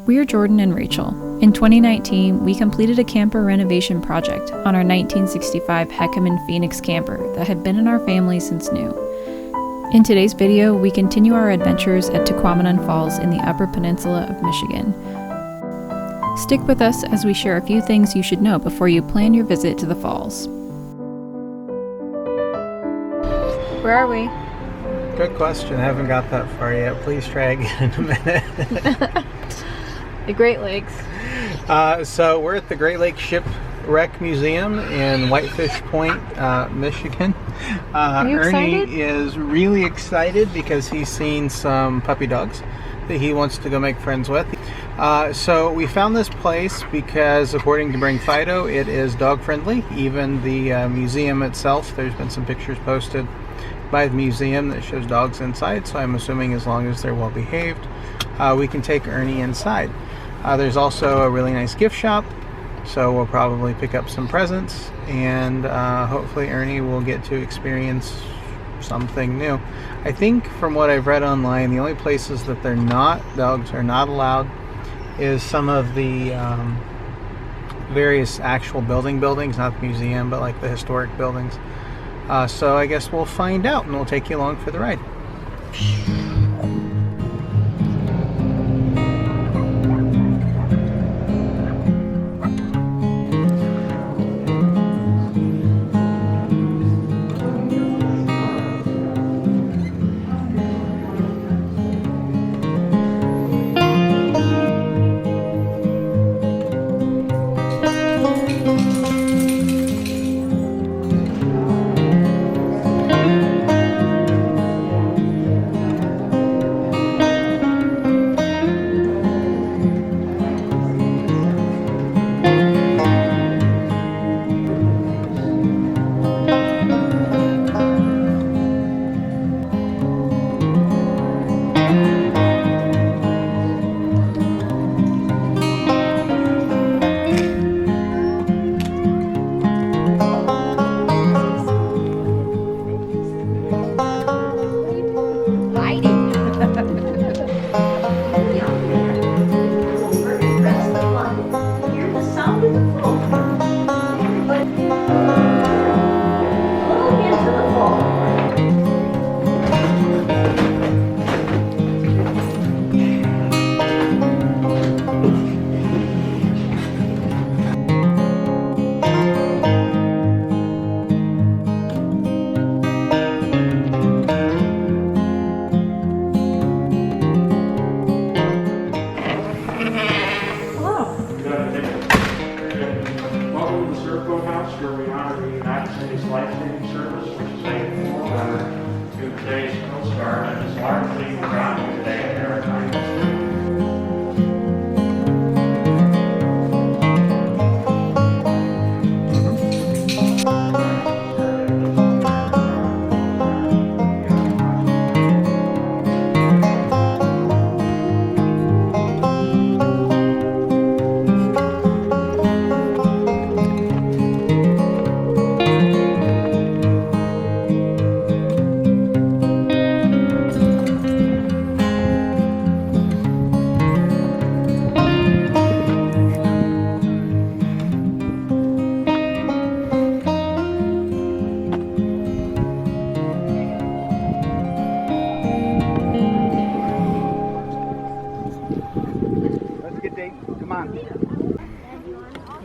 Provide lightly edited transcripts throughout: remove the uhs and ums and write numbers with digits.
We're Jordan and Rachel. In 2019, we completed a camper renovation project on our 1965 Tahquamenon Phoenix camper that had been in our family since new. In today's video, we continue our adventures at Tahquamenon Falls in the Upper Peninsula of Michigan. Stick with us as we share a few things you should know before you plan your visit to the falls. Where are we? Good question. I haven't got that far yet. Please try again in a minute. The Great Lakes. So we're at the Great Lakes Shipwreck Museum in Whitefish Point, Michigan. Are you excited? Ernie is really excited because he's seen some puppy dogs that he wants to go make friends with. So we found this place because, according to Bring Fido, it is dog friendly. Even the museum itself, there's been some pictures posted by the museum that shows dogs inside, so I'm assuming as long as they're well behaved, we can take Ernie inside. There's also a really nice gift shop, so we'll probably pick up some presents, and hopefully Ernie will get to experience something new. I think from what I've read online, the only places that dogs are not allowed is some of the various actual buildings, not the museum, but like the historic buildings. So I guess we'll find out, and we'll take you along for the ride.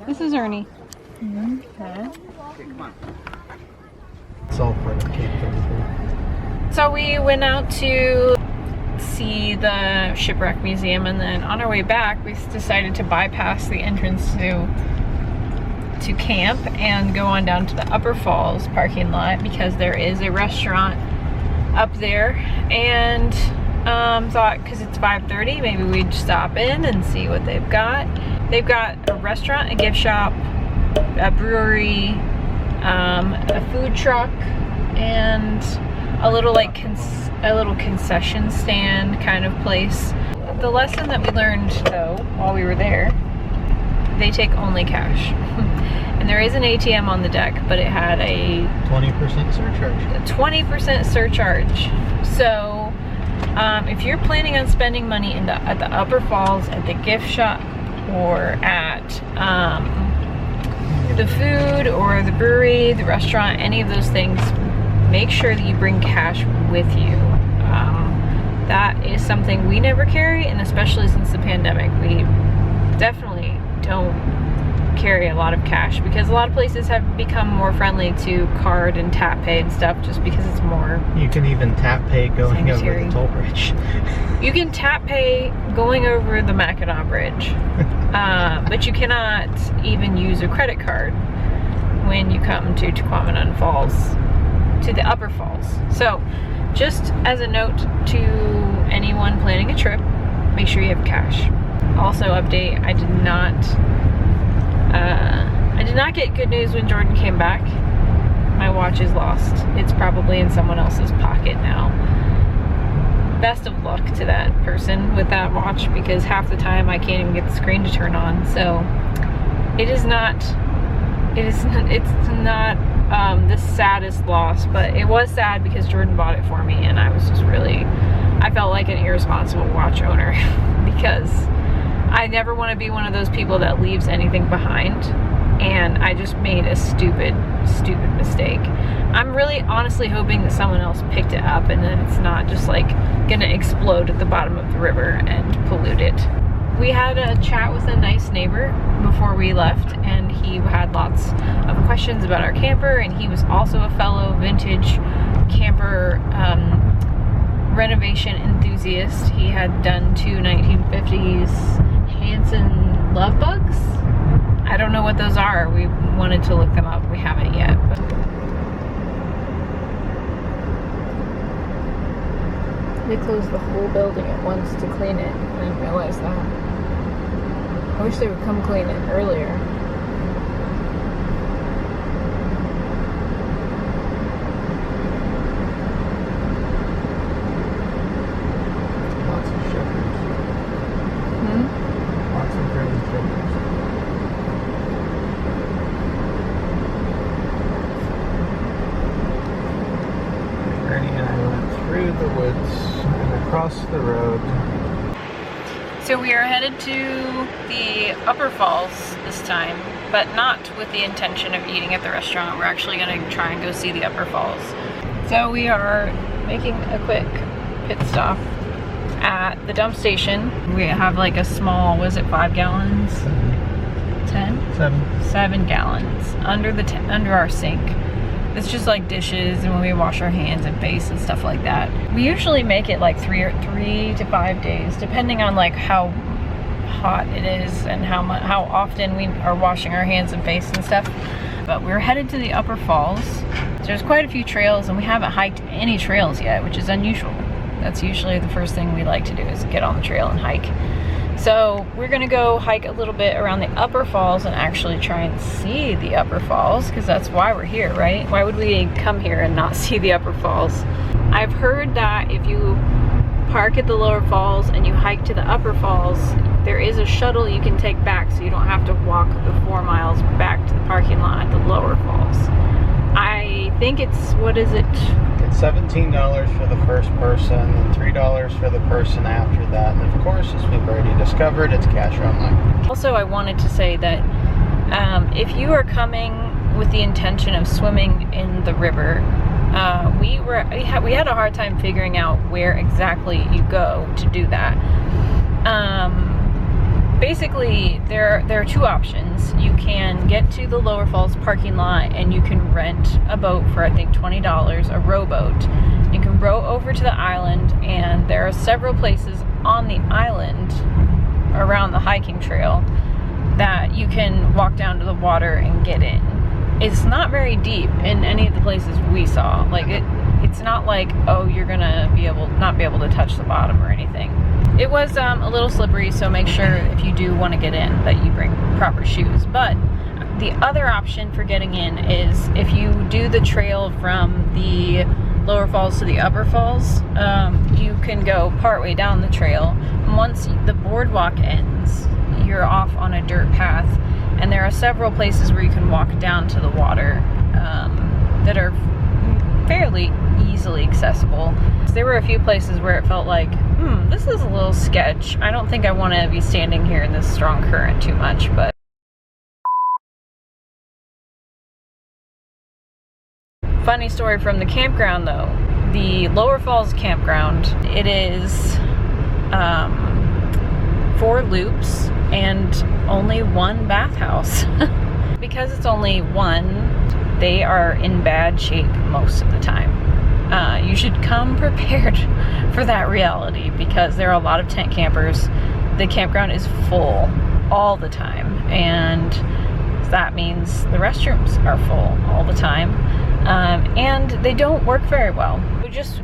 This is Ernie. Okay, come on. It's all part of the camp. So we went out to see the Shipwreck Museum, and then on our way back we decided to bypass the entrance to camp and go on down to the Upper Falls parking lot because there is a restaurant up there, and thought because it's 5:30 maybe we'd stop in and see what they've got. They've got a restaurant, a gift shop, a brewery, a food truck, and a little concession stand kind of place. The lesson that we learned though while we were there, they take only cash. And there is an ATM on the deck, but it had a 20% surcharge. A 20% surcharge. So If you're planning on spending money at the Upper Falls, at the gift shop, or at the food or the brewery, the restaurant, any of those things, make sure that you bring cash with you. That is something we never carry, and especially since the pandemic, we definitely don't carry a lot of cash, because a lot of places have become more friendly to card and tap pay and stuff, just because it's more. You can even tap pay going sanitary. over the toll bridge. You can tap pay going over the Mackinac Bridge, but you cannot even use a credit card when you come to Tahquamenon Falls, to the Upper Falls. So just as a note to anyone planning a trip, make sure you have cash. Also update, I did not get good news when Jordan came back. My watch is lost. It's probably in someone else's pocket now. Best of luck to that person with that watch, because half the time I can't even get the screen to turn on. So it's not the saddest loss, but it was sad because Jordan bought it for me, and I was just really, I felt like an irresponsible watch owner because I never want to be one of those people that leaves anything behind, and I just made a stupid mistake. I'm really honestly hoping that someone else picked it up and then it's not just like gonna explode at the bottom of the river and pollute it. We had a chat with a nice neighbor before we left, and he had lots of questions about our camper, and he was also a fellow vintage camper renovation enthusiast. He had done 2 1950s Hanson love bugs. I don't know what those are. We wanted to look them up. We haven't yet. But they closed the whole building at once to clean it. I didn't realize that. I wish they would come clean it earlier. Lots of shippers. Lots of German shippers. Ernie and I went through the woods and across the road. So we are headed to the Upper Falls this time, but not with the intention of eating at the restaurant. We're actually going to try and go see the Upper Falls. So we are making a quick pit stop at the dump station. We have like a small, was it 5 gallons? 10? 7 gallons under our sink. It's just like dishes and when we wash our hands and face and stuff like that. We usually make it like 3 to 5 days, depending on like how hot it is and how often we are washing our hands and face and stuff. But we're headed to the Upper Falls. There's quite a few trails, and we haven't hiked any trails yet, which is unusual. That's usually the first thing we like to do, is get on the trail and hike. So we're gonna go hike a little bit around the Upper Falls and actually try and see the Upper Falls, because that's why we're here, right? Why would we come here and not see the Upper Falls? I've heard that if you park at the Lower Falls and you hike to the Upper Falls, there is a shuttle you can take back, so you don't have to walk the 4 miles back to the parking lot at the Lower Falls. I think it's, what is it? It's $17 for the first person and $3 for the person after that. And of course, as we've already discovered, it's cash only. Also, I wanted to say that if you are coming with the intention of swimming in the river, we had a hard time figuring out where exactly you go to do that. Basically, there are 2 options. You can get to the Lower Falls parking lot and you can rent a boat for I think $20, a rowboat. You can row over to the island, and there are several places on the island around the hiking trail that you can walk down to the water and get in. It's not very deep in any of the places we saw. Like it's not like, oh, you're gonna not be able to touch the bottom or anything. It was a little slippery, so make sure if you do want to get in that you bring proper shoes. But the other option for getting in is if you do the trail from the Lower Falls to the Upper Falls, you can go partway down the trail. And once the boardwalk ends, you're off on a dirt path, and there are several places where you can walk down to the water that are fairly easily accessible. Because there were a few places where it felt like, this is a little sketch. I don't think I want to be standing here in this strong current too much, but... Funny story from the campground though. The Lower Falls campground, it is 4 loops and only 1 bathhouse. Because it's only 1, they are in bad shape most of the time. You should come prepared for that reality because there are a lot of tent campers. The campground is full all the time, and that means the restrooms are full all the time, and they don't work very well. So just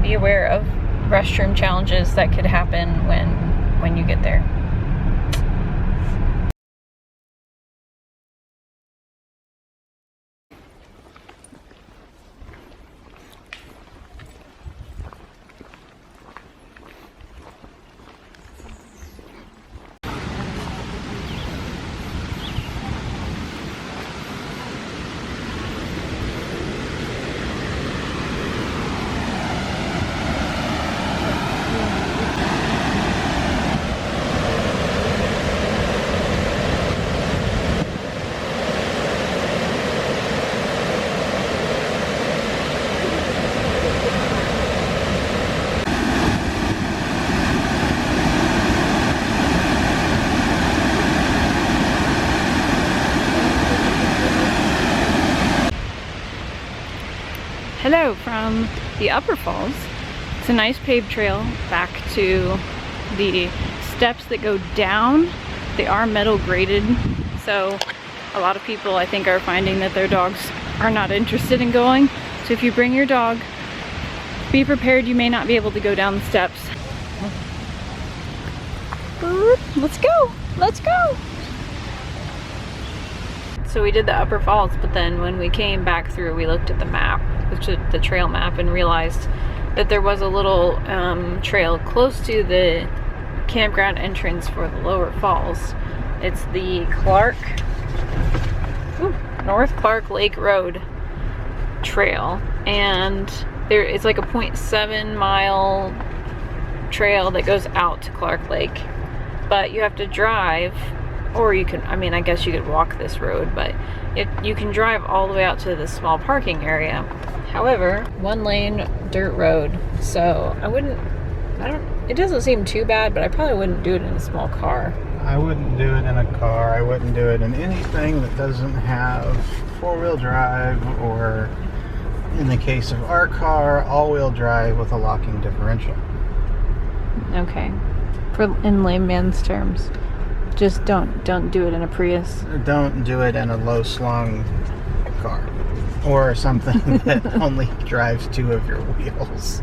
be aware of restroom challenges that could happen when you get there. Hello from the Upper Falls. It's a nice paved trail back to the steps that go down. They are metal graded, so a lot of people I think are finding that their dogs are not interested in going. So if you bring your dog, be prepared you may not be able to go down the steps. Let's go! Let's go! So we did the Upper Falls, but then when we came back through, we looked at the map, the trail map, and realized that there was a little trail close to the campground entrance for the Lower Falls. It's the North Clark Lake Road trail, and it's like a 0.7 mile trail that goes out to Clark Lake, but you have to drive, or you can, I guess you could walk this road, but you can drive all the way out to this small parking area. However, 1-lane dirt road, so it doesn't seem too bad, but I probably wouldn't do it in a small car. I wouldn't do it in a car. I wouldn't do it in anything that doesn't have 4-wheel drive, or in the case of our car, all-wheel drive with a locking differential. Okay. In layman's terms, just don't do it in a Prius. Don't do it in a low-slung car, or something that only drives 2 of your wheels.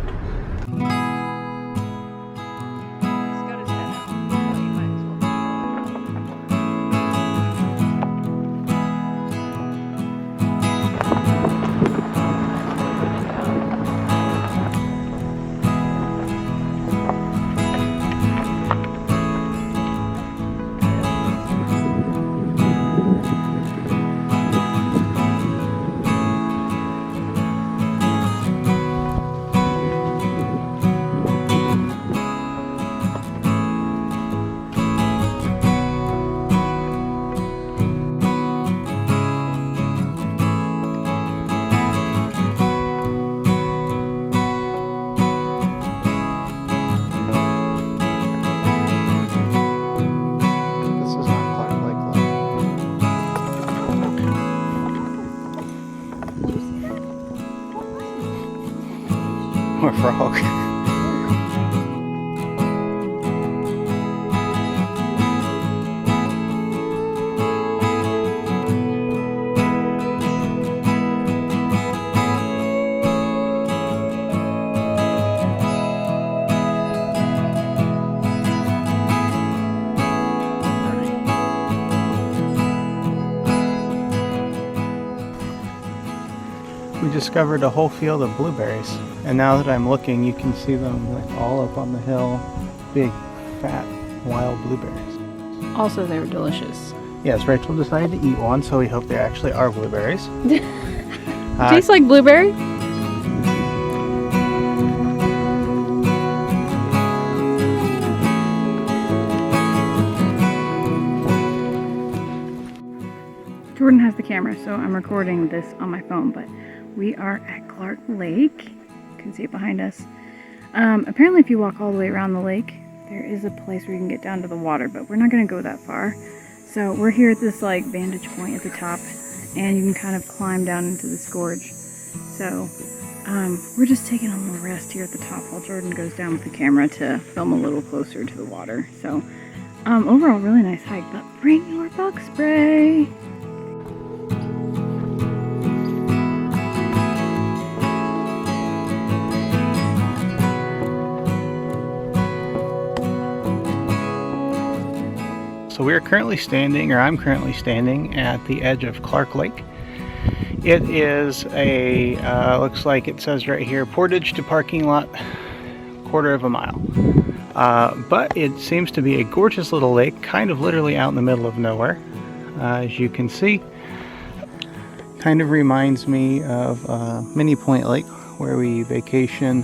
Or frog. We discovered a whole field of blueberries, and now that I'm looking, you can see them like all up on the hill. Big, fat, wild blueberries. Also, they were delicious. Yes, Rachel decided to eat one, so we hope they actually are blueberries. Tastes like blueberry? Jordan has the camera, so I'm recording this on my phone, but we are at Clark Lake. You can see it behind us. Apparently if you walk all the way around the lake, there is a place where you can get down to the water, but we're not going to go that far. So we're here at this like vantage point at the top, and you can kind of climb down into this gorge. So we're just taking a little rest here at the top while Jordan goes down with the camera to film a little closer to the water. So overall, really nice hike, but bring your bug spray. So we are currently standing, or I'm currently standing at the edge of Clark Lake. It is a, looks like it says right here, portage to parking lot, quarter of a mile. But it seems to be a gorgeous little lake, kind of literally out in the middle of nowhere. As you can see, kind of reminds me of Mini Point Lake, where we vacation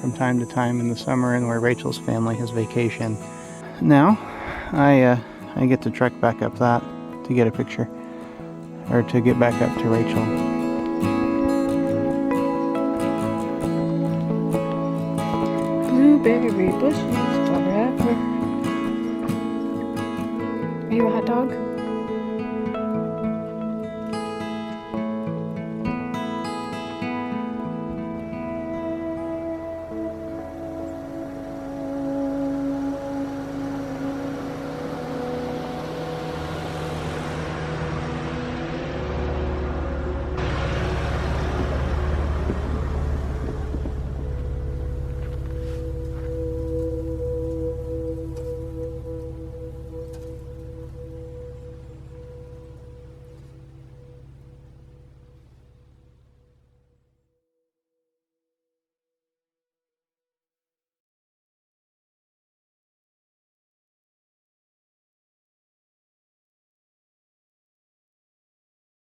from time to time in the summer, and where Rachel's family has vacation. Now, I get to trek back up that to get a picture, or to get back up to Rachel. Blueberry bushes forever. Are you a hot dog?